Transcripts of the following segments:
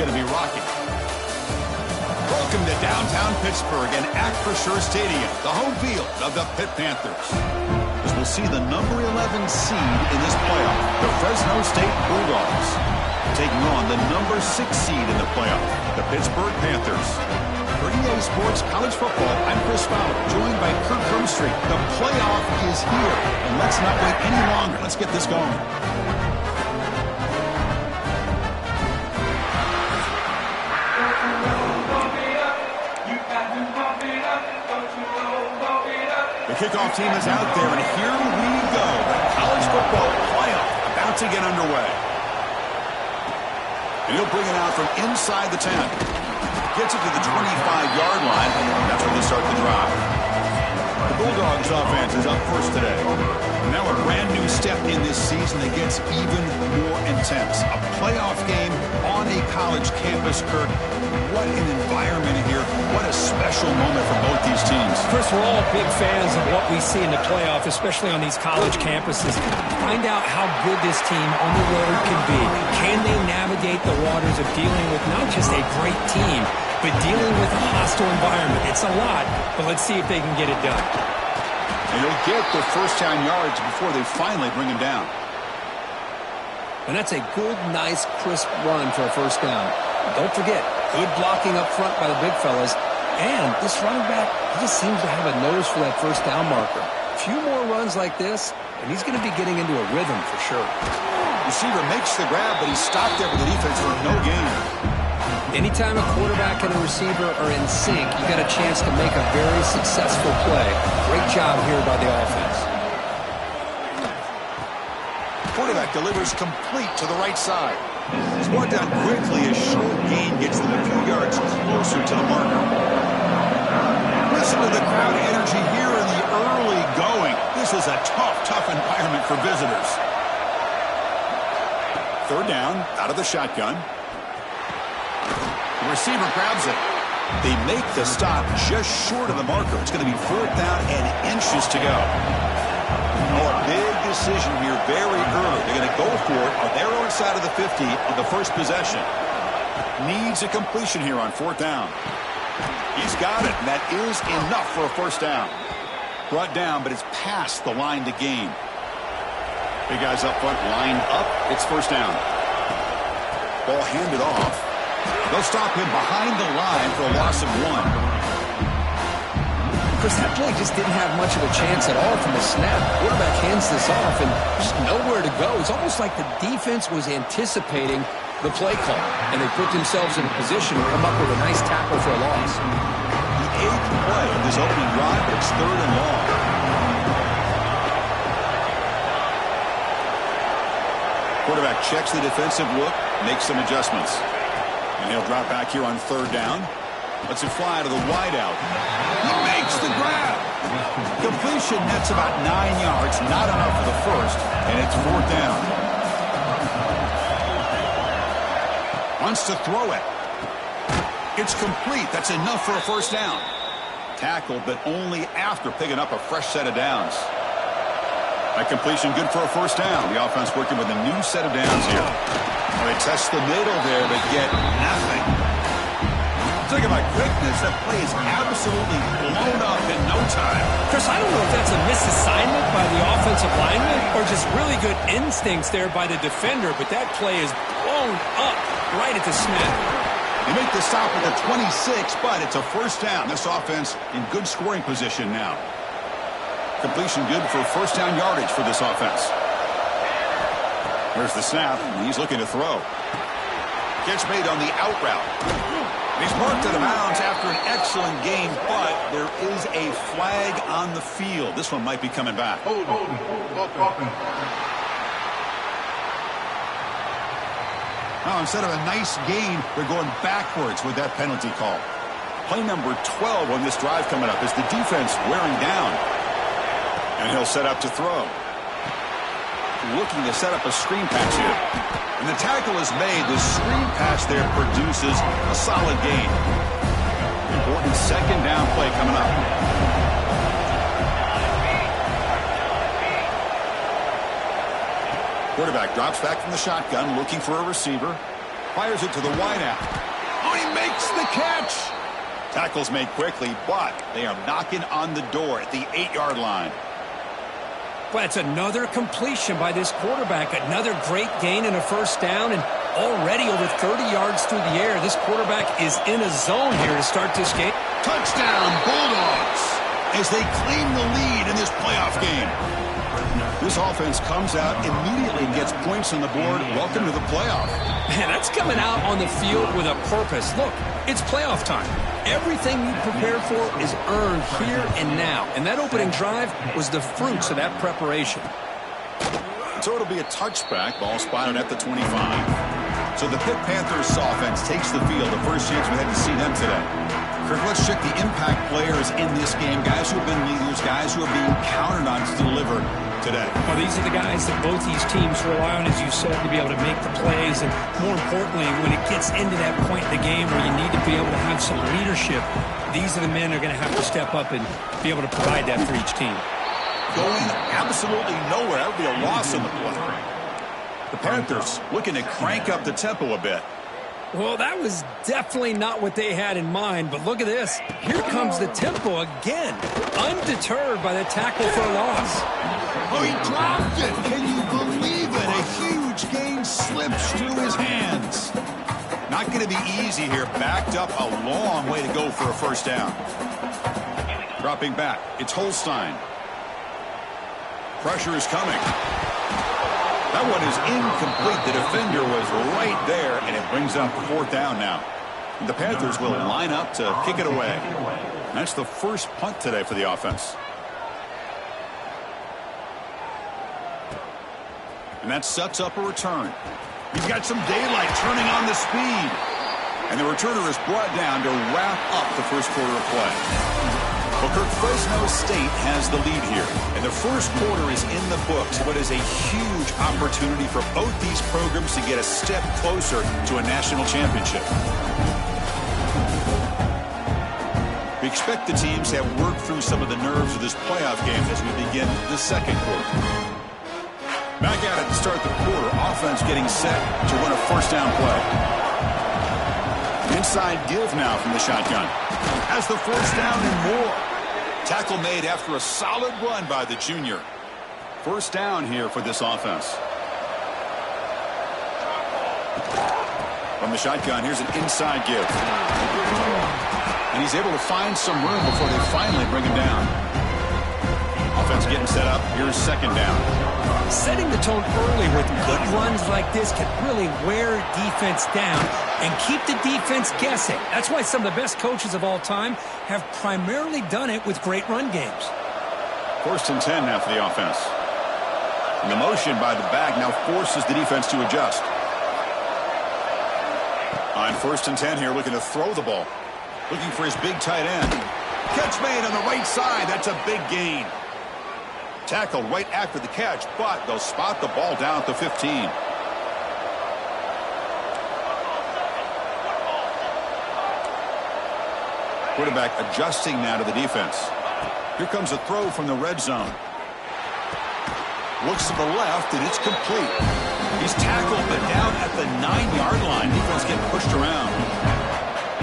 going to be rocking. Welcome to downtown Pittsburgh and Acrisure Stadium, the home field of the Pitt Panthers. As we'll see the number 11 seed in this playoff, the Fresno State Bulldogs, taking on the number 6 seed in the playoff, the Pittsburgh Panthers. For EA Sports College Football, I'm Chris Fowler, joined by Kirk Krumstreet. The playoff is here, and let's not wait any longer. Let's get this going. The kickoff team is out there, and here we go. The college football playoff about to get underway. And he'll bring it out from inside the 10. Gets it to the 25-yard line, and that's where they start the drive. The Bulldogs offense is up first today. Now a brand new step in this season that gets even more intense. A playoff game on a college campus, Kirk. What an environment here. What a special moment for both these teams. Chris, we're all big fans of what we see in the playoff, especially on these college campuses. Find out how good this team on the road can be. Can they navigate the waters of dealing with not just a great team, but dealing with a hostile environment? It's a lot, but let's see if they can get it done. And they'll get the first down yards before they finally bring him down. And that's a good, nice, crisp run for a first down. Don't forget, good blocking up front by the big fellas. And this running back, he just seems to have a nose for that first down marker. A few more runs like this, and he's going to be getting into a rhythm for sure. Receiver makes the grab, but he's stopped there with the defense for no gain. Anytime a quarterback and a receiver are in sync, you got a chance to make a very successful play. Great job here by the offense. Quarterback delivers complete to the right side. He's brought down quickly as short gain gets them a few yards closer to the marker. Listen to the crowd energy here in the early going. This is a tough environment for visitors. Third down, out of the shotgun. The receiver grabs it. They make the stop just short of the marker. It's going to be fourth down and inches to go. Oh, a big decision here very early. They're going to go for it on their own side of the 50 on the first possession. Needs a completion here on fourth down. He's got it, and that is enough for a first down. Brought down, but it's past the line to gain. Big guys up front, lined up. It's first down. Ball handed off. They'll stop him behind the line for a loss of 1. Chris, that play just didn't have much of a chance at all from the snap. Quarterback hands this off and just nowhere to go. It's almost like the defense was anticipating the play call, and they put themselves in a position to come up with a nice tackle for a loss. The 8th play of this opening drive, but it's third and long. Quarterback checks the defensive look, makes some adjustments. And he'll drop back here on third down. Lets it fly to the wideout. He makes the grab. Completion nets about 9 yards. Not enough for the first. And it's fourth down. Wants to throw it. It's complete. That's enough for a first down. Tackled, but only after picking up a fresh set of downs. That completion good for a first down. The offense working with a new set of downs here. Well, they test the middle there, but get nothing. Talk about quickness. That play is absolutely blown up in no time. Chris, I don't know if that's a misassignment by the offensive lineman or just really good instincts there by the defender, but that play is blown up right at the snap. They make the stop at the 26, but it's a first down. This offense in good scoring position now. Completion good for first down yardage for this offense. There's the snap, and he's looking to throw. Catch made on the out route. He's marked out of bounds after an excellent game, but there is a flag on the field. This one might be coming back. Now, instead of a nice gain, they're going backwards with that penalty call. Play number 12 on this drive coming up is the defense wearing down. And he'll set up to throw. Looking to set up a screen pass here. And the tackle is made. The screen pass there produces a solid gain. Important second down play coming up. Quarterback drops back from the shotgun, looking for a receiver. Fires it to the wideout. Oh, he makes the catch. Tackle's made quickly, but they are knocking on the door at the 8-yard line. Well, that's another completion by this quarterback. Another great gain and a first down, and already over 30 yards through the air. This quarterback is in a zone here to start this game. Touchdown, Bulldogs, as they claim the lead in this playoff game. This offense comes out immediately and gets points on the board. Welcome to the playoff. Man, that's coming out on the field with a purpose. Look, it's playoff time. Everything you prepared for is earned here and now. And that opening drive was the fruits of that preparation. So it'll be a touchback. Ball spotted at the 25. So the Pitt Panthers offense takes the field. The first chance we had to see them today. Kirk, let's check the impact players in this game. Guys who have been leaders, guys who are being counted on to deliver today. Well, these are the guys that both these teams rely on, as you said, to be able to make the plays. And more importantly, when it gets into that point in the game where you need to be able to have some leadership, these are the men that are going to have to step up and be able to provide that for each team. Going absolutely nowhere. That would be a loss in the play. The Panthers looking to crank up the tempo a bit. Well, that was definitely not what they had in mind, but look at this. Here comes the tempo again, undeterred by the tackle for a loss. Oh, he dropped it. Can you believe it? A huge gain slips through his hands. Not going to be easy here. Backed up a long way to go for a first down. Dropping back. It's Holstein. Pressure is coming. That one is incomplete. The defender was right there, and it brings up fourth down now. The Panthers will line up to kick it away. That's the first punt today for the offense. And that sets up a return. You've got some daylight turning on the speed. And the returner is brought down to wrap up the first quarter of play. Well, Kirk, Fresno State has the lead here. And the first quarter is in the books. What is a huge opportunity for both these programs to get a step closer to a national championship. We expect the teams to have worked through some of the nerves of this playoff game as we begin the second quarter. Back at it to start the quarter. Offense getting set to run a first down play. Inside give now from the shotgun. Has the first down and more. Tackle made after a solid run by the junior. First down here for this offense. From the shotgun, here's an inside give. And he's able to find some room before they finally bring him down. Offense getting set up. Here's second down. Setting the tone early with good runs like this can really wear defense down and keep the defense guessing. That's why some of the best coaches of all time have primarily done it with great run games. First and 10 now for the offense. And the motion by the back now forces the defense to adjust. On first and 10 here, looking to throw the ball. Looking for his big tight end. Catch made on the right side. That's a big gain. Tackled right after the catch, but they'll spot the ball down at the 15. Quarterback adjusting now to the defense. Here comes a throw from the red zone. Looks to the left, and it's complete. He's tackled, but down at the 9-yard line. Defense getting pushed around.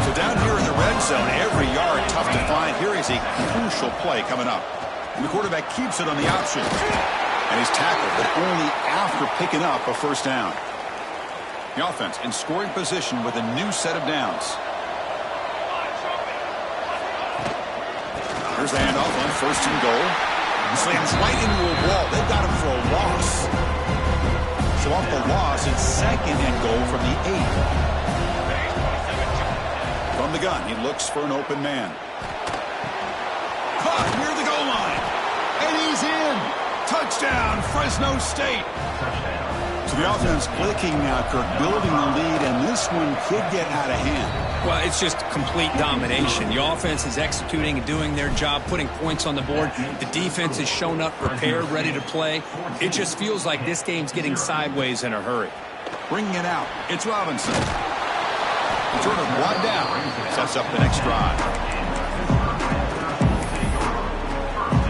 So down here in the red zone, every yard tough to find. Here is a crucial play coming up. And the quarterback keeps it on the option. And he's tackled, but only after picking up a first down. The offense in scoring position with a new set of downs. Here's the handoff on first and goal. He slams right into a wall. They've got him for a loss. So off the loss, it's second and goal from the 8. From the gun, he looks for an open man. Caught near the goal line. And he's in. Touchdown, Fresno State. So the offense clicking now, Kirk, building the lead, and this one could get out of hand. Well, it's just complete domination. The offense is executing and doing their job, putting points on the board. The defense has shown up, prepared, ready to play. It just feels like this game's getting sideways in a hurry. Bringing it out, it's Robinson. Turner brought down, sets up the next drive.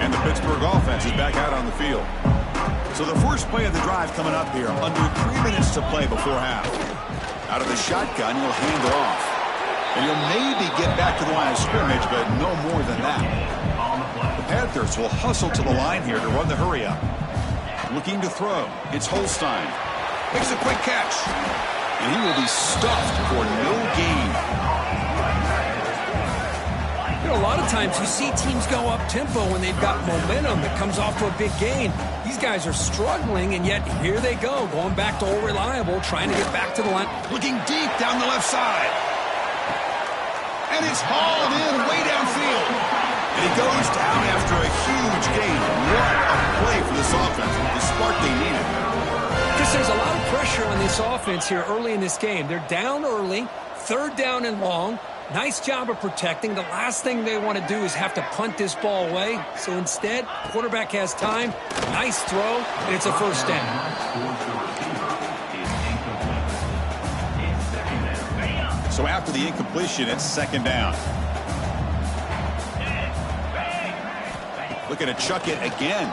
And the Pittsburgh offense is back out on the field. So the first play of the drive coming up here, under 3 minutes to play before half. Out of the shotgun, he'll hand it off. And he'll maybe get back to the line of scrimmage, but no more than that. The Panthers will hustle to the line here to run the hurry up. Looking to throw. It's Holstein. Makes a quick catch. And he will be stuffed for no gain. You know, a lot of times you see teams go up-tempo when they've got momentum that comes off to a big gain. These guys are struggling, and yet here they go, going back to old reliable, trying to get back to the line. Looking deep down the left side. And it's hauled in way downfield. And he goes down after a huge gain. What a play for this offense. The spark they needed. Because there's a lot of pressure on this offense here early in this game. They're down early, 3rd down and long. Nice job of protecting. The last thing they want to do is have to punt this ball away. So instead, quarterback has time. Nice throw, and it's a 1st down. So after the incompletion, it's 2nd down. Looking to chuck it again.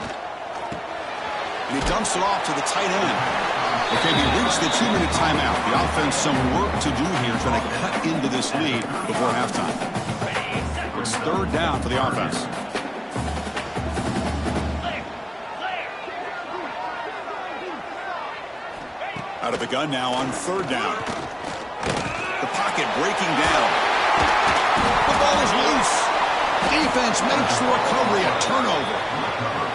And he dumps it off to the tight end. Okay, we reached the 2-minute timeout. The offense some work to do here trying to cut into this lead before halftime. It's 3rd down for the offense. Out of the gun now on 3rd down. The pocket breaking down. The ball is loose. Defense makes the recovery a turnover.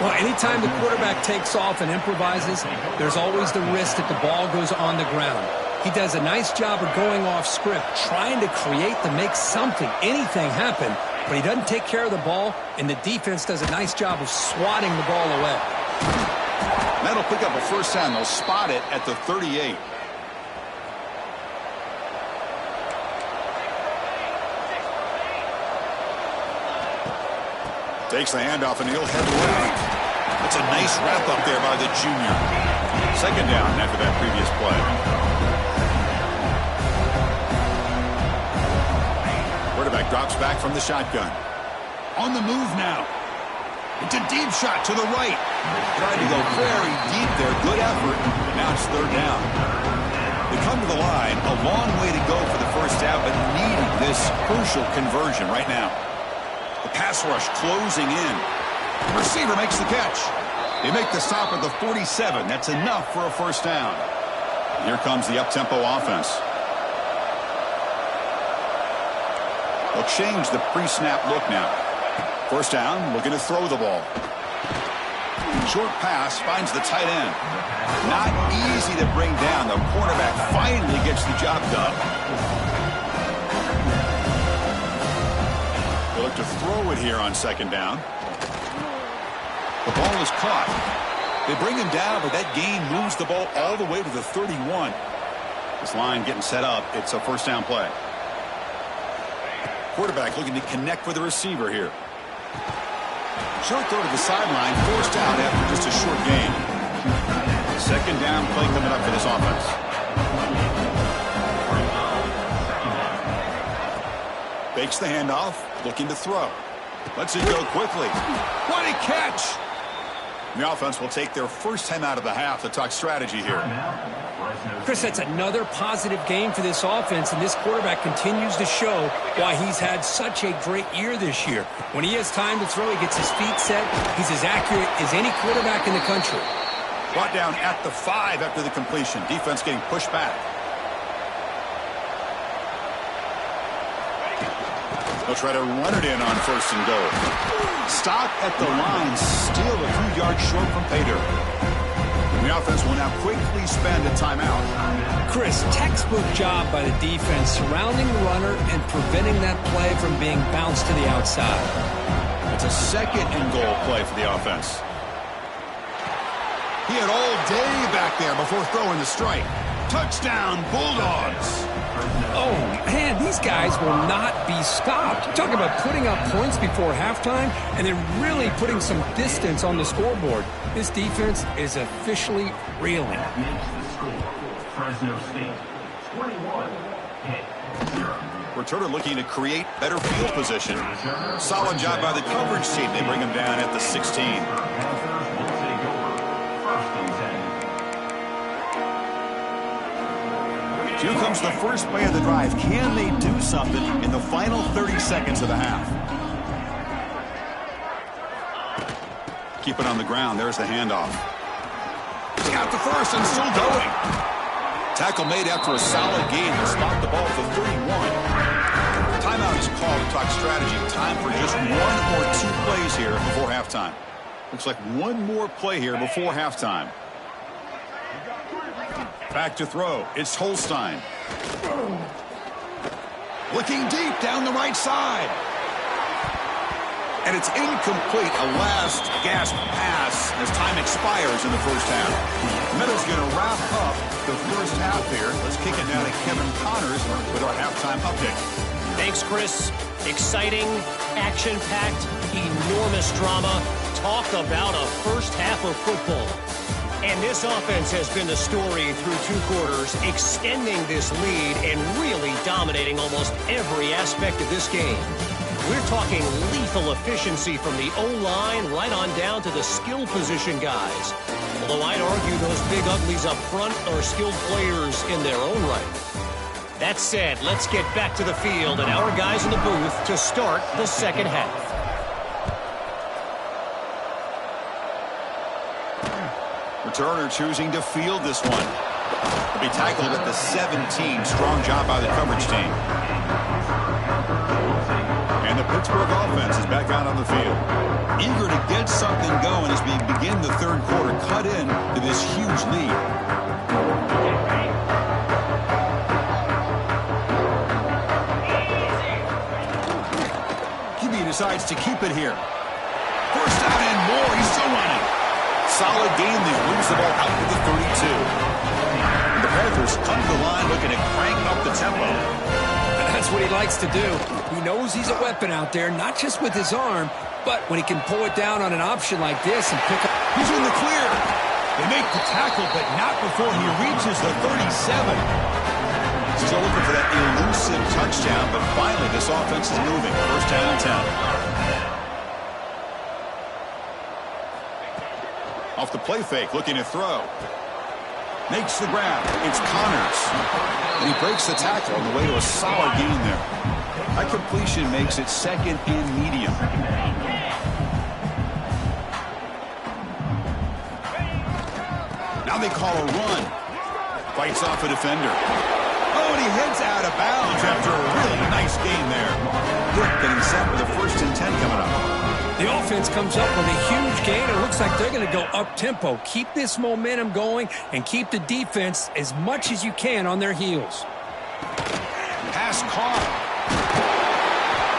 Well, anytime the quarterback takes off and improvises, there's always the risk that the ball goes on the ground. He does a nice job of going off script, trying to create to make something, anything happen, but he doesn't take care of the ball, and the defense does a nice job of swatting the ball away. That'll pick up a 1st down. They'll spot it at the 38. Takes the handoff, and he'll head left. That's a nice wrap-up there by the junior. 2nd down after that previous play. Quarterback drops back from the shotgun. On the move now. It's a deep shot to the right. Trying to go very deep there. Good effort. But now it's 3rd down. They come to the line. A long way to go for the 1st down, but needing this crucial conversion right now. The pass rush closing in. The receiver makes the catch. They make the stop at the 47. That's enough for a 1st down. Here comes the up-tempo offense. They'll change the pre-snap look now. 1st down, looking to throw the ball. Short pass finds the tight end. Not easy to bring down. The cornerback finally gets the job done. They'll look to throw it here on 2nd down. The ball is caught. They bring him down, but that gain moves the ball all the way to the 31. This line getting set up. It's a 1st down play. Quarterback looking to connect with the receiver here. Short throw to the sideline, forced out after just a short gain. 2nd down play coming up for this offense. Fakes the handoff, looking to throw. Lets it go quickly. What a catch! The offense will take their 1st time out of the half to talk strategy here. Chris, that's another positive game for this offense, and this quarterback continues to show why he's had such a great year this year. When he has time to throw, he gets his feet set. He's as accurate as any quarterback in the country. Brought down at the 5 after the completion. Defense getting pushed back. They'll try to run it in on 1st and goal. Stop at the line, still a few yards short from pay dirt. The offense will now quickly spend a timeout. Chris, textbook job by the defense surrounding the runner and preventing that play from being bounced to the outside. It's a 2nd and goal play for the offense. He had all day back there before throwing the strike. Touchdown, Bulldogs. Oh, man, these guys will not be stopped. Talking about putting up points before halftime and then really putting some distance on the scoreboard. This defense is officially reeling. Fresno State, 21-0. Returner looking to create better field position. Solid job by the coverage team. They bring him down at the 16. Here comes the first play of the drive. Can they do something in the final 30 seconds of the half? Keep it on the ground. There's the handoff. He's got the first and still going. Tackle made after a solid gain to spot the ball for 31. Timeout is called to talk strategy. Time for just 1 or 2 plays here before halftime. Looks like one more play here before halftime. Back to throw. It's Holstein. Looking deep down the right side. And it's incomplete. A last gasp pass as time expires in the first half. Meadow's going to wrap up the first half here. Let's kick it now to Kevin Connors with our halftime update. Thanks, Chris. Exciting, action-packed, enormous drama. Talk about a first half of football. And this offense has been the story through 2 quarters, extending this lead and really dominating almost every aspect of this game. We're talking lethal efficiency from the O-line right on down to the skill position guys. Although I'd argue those big uglies up front are skilled players in their own right. That said, let's get back to the field and our guys in the booth to start the second half. Returner choosing to field this one. He'll be tackled at the 17. Strong job by the coverage team. And the Pittsburgh offense is back out on the field. Eager to get something going as we begin the third quarter. Cut in to this huge lead. QB decides to keep it here. First down and more. He's still running. Solid gain there. Moves the ball out to the 32. And the Panthers come to the line looking to crank up the tempo. That's what he likes to do. He knows he's a weapon out there, not just with his arm, but when he can pull it down on an option like this and pick up. He's in the clear. They make the tackle, but not before he reaches the 37. Still looking for that elusive touchdown, but finally this offense is moving. First down and 10. Off the play fake, looking to throw. Makes the grab. It's Connors. And he breaks the tackle on the way to a solid gain there. That completion makes it second and medium. Now they call a run. Fights off a defender. Oh, and he heads out of bounds after a really nice gain there. Pitt getting set with a 1st and 10 coming up. The offense comes up with a huge gain. It looks like they're going to go up-tempo. Keep this momentum going and keep the defense as much as you can on their heels. Pass caught.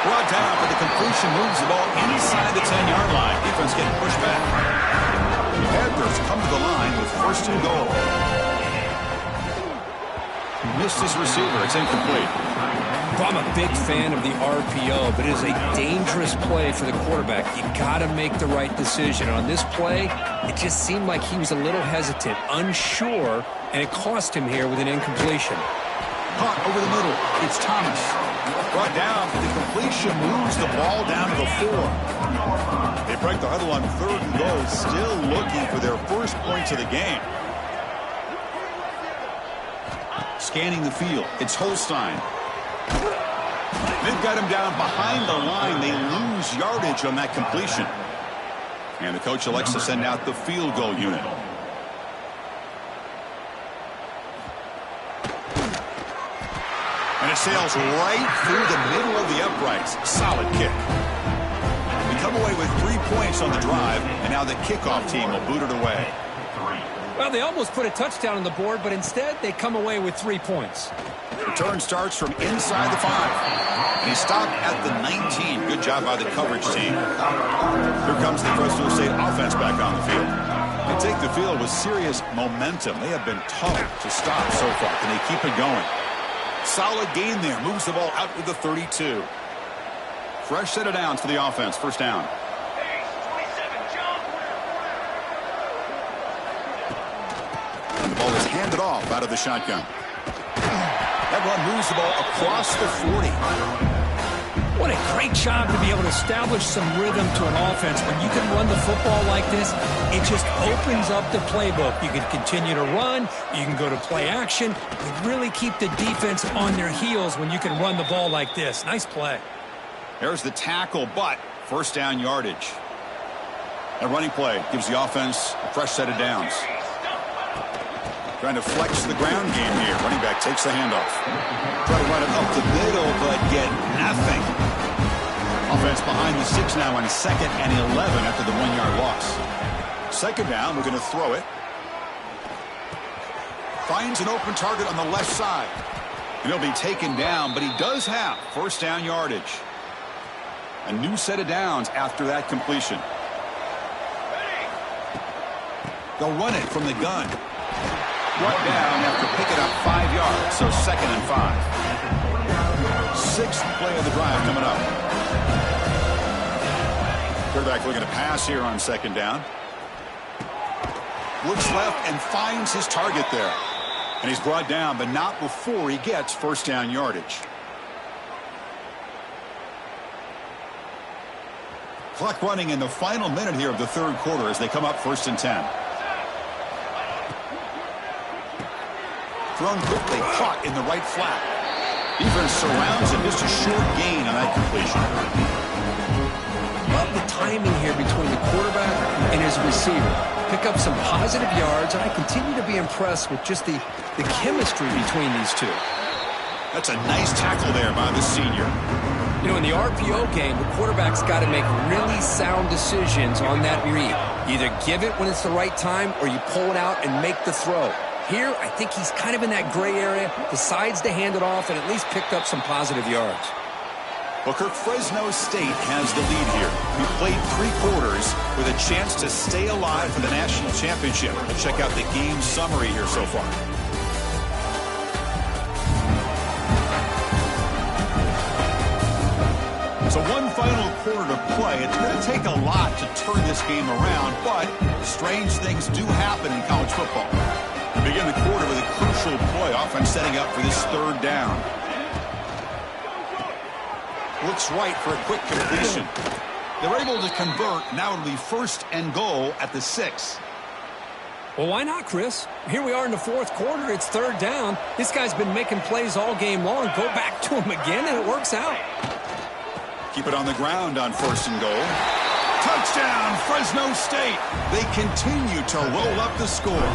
Brought down, but the completion moves the ball inside the 10-yard line. Defense getting pushed back. The Panthers come to the line with 1st and goal. Missed his receiver. It's incomplete. I'm a big fan of the RPO, but it is a dangerous play for the quarterback. You got to make the right decision. On this play, it just seemed like he was a little hesitant, unsure, and it cost him here with an incompletion. Caught over the middle. It's Thomas. Brought down, but the completion moves the ball down to the 4. They break the huddle on 3rd and goal, still looking for their first points of the game. Scanning the field. It's Holstein. They've got him down behind the line. They lose yardage on that completion. And the coach elects to send out the field goal unit. And it sails right through the middle of the uprights. Solid kick. We come away with 3 points on the drive, and now the kickoff team will boot it away. Well, they almost put a touchdown on the board, but instead they come away with 3 points. Return starts from inside the 5. And he stopped at the 19. Good job by the coverage team. Here comes the Fresno State offense back on the field. They take the field with serious momentum. They have been tough to stop so far. Can they keep it going? Solid gain there. Moves the ball out to the 32. Fresh set of downs for the offense. First down. And the ball is handed off out of the shotgun. That run moves the ball across the 40. What a great job to be able to establish some rhythm to an offense. When you can run the football like this, it just opens up the playbook. You can continue to run. You can go to play action. You really keep the defense on their heels when you can run the ball like this. Nice play. There's the tackle, but first down yardage. A running play gives the offense a fresh set of downs. Trying to flex the ground game here. Running back takes the handoff. Try to run it up the middle, but get nothing. Offense behind the 6 now on 2nd and 11 after the 1-yard loss. Second down, we're going to throw it. Finds an open target on the left side. And he'll be taken down, but he does have first down yardage. A new set of downs after that completion. They'll run it from the gun. Brought down after picking up 5 yards, so 2nd and 5. 6th play of the drive coming up. Quarterback looking to pass here on 2nd down. Looks left and finds his target there. And he's brought down, but not before he gets first down yardage. Clock running in the final minute here of the 3rd quarter as they come up 1st and 10. Thrown quickly, caught in the right flat. Defense surrounds him, just a short gain on that completion. Love the timing here between the quarterback and his receiver. Pick up some positive yards, and I continue to be impressed with just the chemistry between these two. That's a nice tackle there by the senior. You know, in the RPO game, the quarterback's got to make really sound decisions on that read. Either give it when it's the right time, or you pull it out and make the throw. Here, I think he's kind of in that gray area, decides to hand it off, and at least picked up some positive yards. Booker, Fresno State has the lead here. We played 3 quarters with a chance to stay alive for the national championship. Let's check out the game summary here so far. So one final quarter to play. It's going to take a lot to turn this game around, but strange things do happen in college football. We begin the quarter with a crucial play. Offense setting up for this 3rd down. Looks right for a quick completion. They're able to convert. Now it'll be 1st and goal at the 6. Well, why not, Chris? Here we are in the 4th quarter. It's 3rd down. This guy's been making plays all game long. Go back to him again, and it works out. Keep it on the ground on 1st and goal. Touchdown, Fresno State. They continue to roll up the score.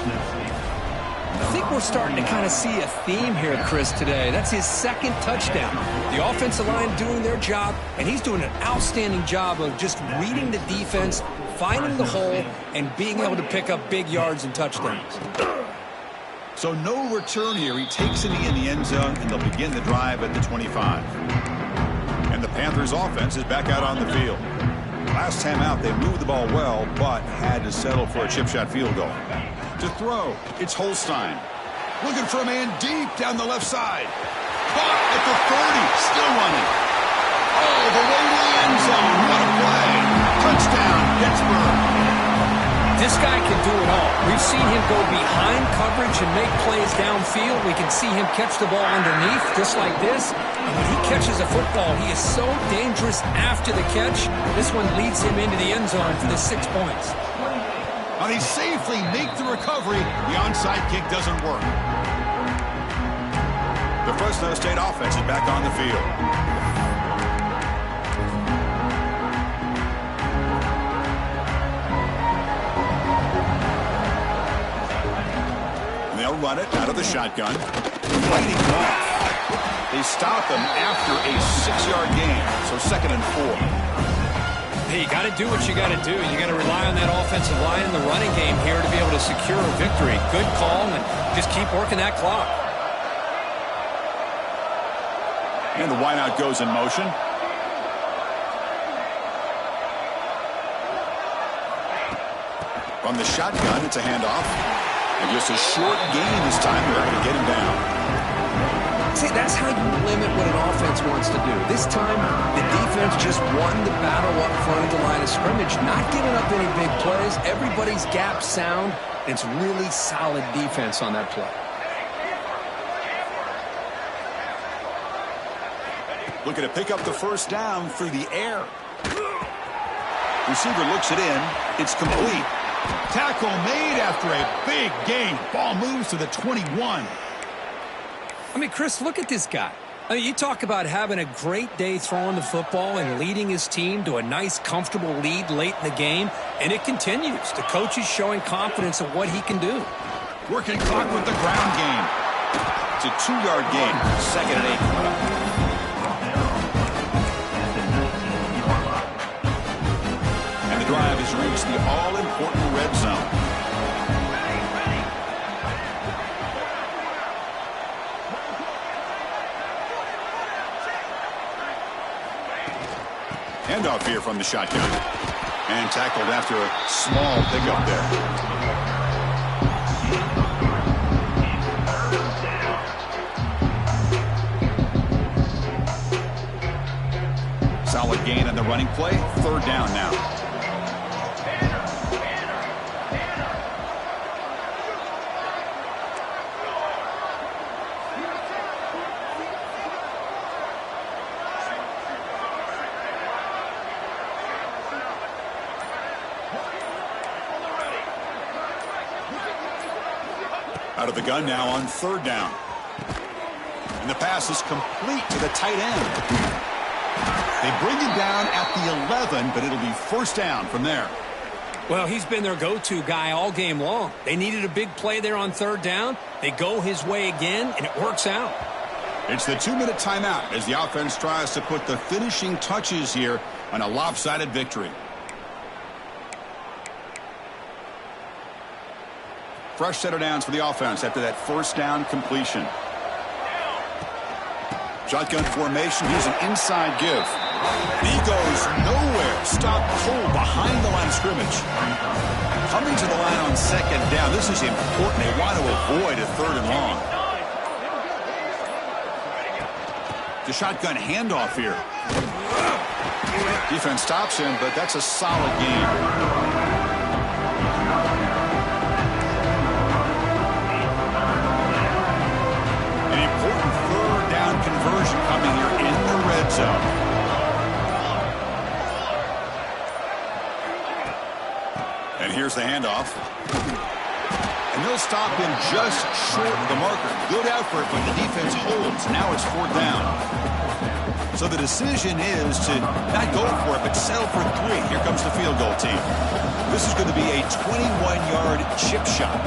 I think we're starting to kind of see a theme here, Chris, today. That's his 2nd touchdown. The offensive line doing their job, and he's doing an outstanding job of just reading the defense, finding the hole, and being able to pick up big yards and touchdowns. So no return here. He takes it in the end zone, and they'll begin the drive at the 25. And the Panthers offense is back out on the field. Last time out, they moved the ball well, but had to settle for a chip shot field goal. To throw, it's Holstein. Looking for a man deep down the left side. Caught at the 30, still running. Oh, the way to the end zone. What a play. Touchdown, Pittsburgh. This guy can do it all. We've seen him go behind coverage and make plays downfield. We can see him catch the ball underneath, just like this. And when he catches a football, he is so dangerous after the catch. This one leads him into the end zone for the 6 points. And he safely make the recovery. The onside kick doesn't work. The Fresno State offense is back on the field. And they'll run it out of the shotgun. Fighting off. They stop them after a 6-yard gain. So 2nd and 4. Hey, you got to do what you got to do. You got to rely on that offensive line in the running game here to be able to secure a victory. Good call, and just keep working that clock. And the wideout goes in motion. From the shotgun, it's a handoff. And just a short gain this time. They're able to get him down. See, that's how you limit what an offense wants to do. This time, the defense just won the battle up front of the line of scrimmage, not giving up any big plays. Everybody's gap sound. It's really solid defense on that play. Looking to pick up the first down through the air. Receiver looks it in. It's complete. Tackle made after a big gain. Ball moves to the 21. I mean, Chris, look at this guy. I mean, you talk about having a great day throwing the football and leading his team to a nice, comfortable lead late in the game, and it continues. The coach is showing confidence of what he can do. Working clock with the ground game. It's a 2-yard gain. 2nd and 8 coming up. And the drive has reached the all-important red zone. Handoff here from the shotgun. And tackled after a small pickup there. Solid gain on the running play. 3rd down now. Out of the gun now on 3rd down. And the pass is complete to the tight end. They bring him down at the 11, but it'll be 1st down from there. Well, he's been their go-to guy all game long. They needed a big play there on 3rd down. They go his way again, and it works out. It's the 2-minute timeout as the offense tries to put the finishing touches here on a lopsided victory. Fresh set of downs for the offense after that 1st down completion. Shotgun formation. Here's an inside give. He goes nowhere. Stopped cold behind the line of scrimmage. Coming to the line on 2nd down. This is important. They want to avoid a 3rd and long. The shotgun handoff here. Defense stops him, but that's a solid game. Conversion coming here in the red zone. And here's the handoff. And they'll stop him just short of the marker. Good effort, but the defense holds. Now it's 4th down. So the decision is to not go for it, but settle for 3. Here comes the field goal team. This is going to be a 21-yard chip shot.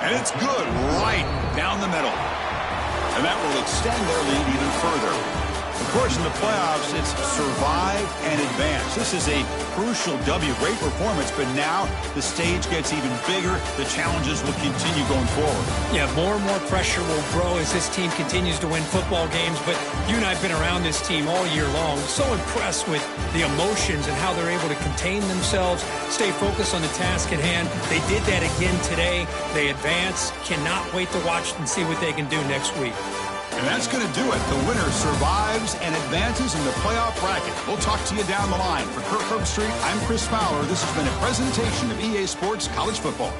And it's good right down the middle. And that will extend their lead even further. Of course, in the playoffs, it's survive and advance. This is a crucial W. Great performance, but now the stage gets even bigger. The challenges will continue going forward. Yeah, more and more pressure will grow as this team continues to win football games. But you and I have been around this team all year long. So impressed with the emotions and how they're able to contain themselves, stay focused on the task at hand. They did that again today. They advance. Cannot wait to watch and see what they can do next week. And that's going to do it. The winner survives and advances in the playoff bracket. We'll talk to you down the line. For Kirk Herbstreit, I'm Chris Fowler. This has been a presentation of EA Sports College Football.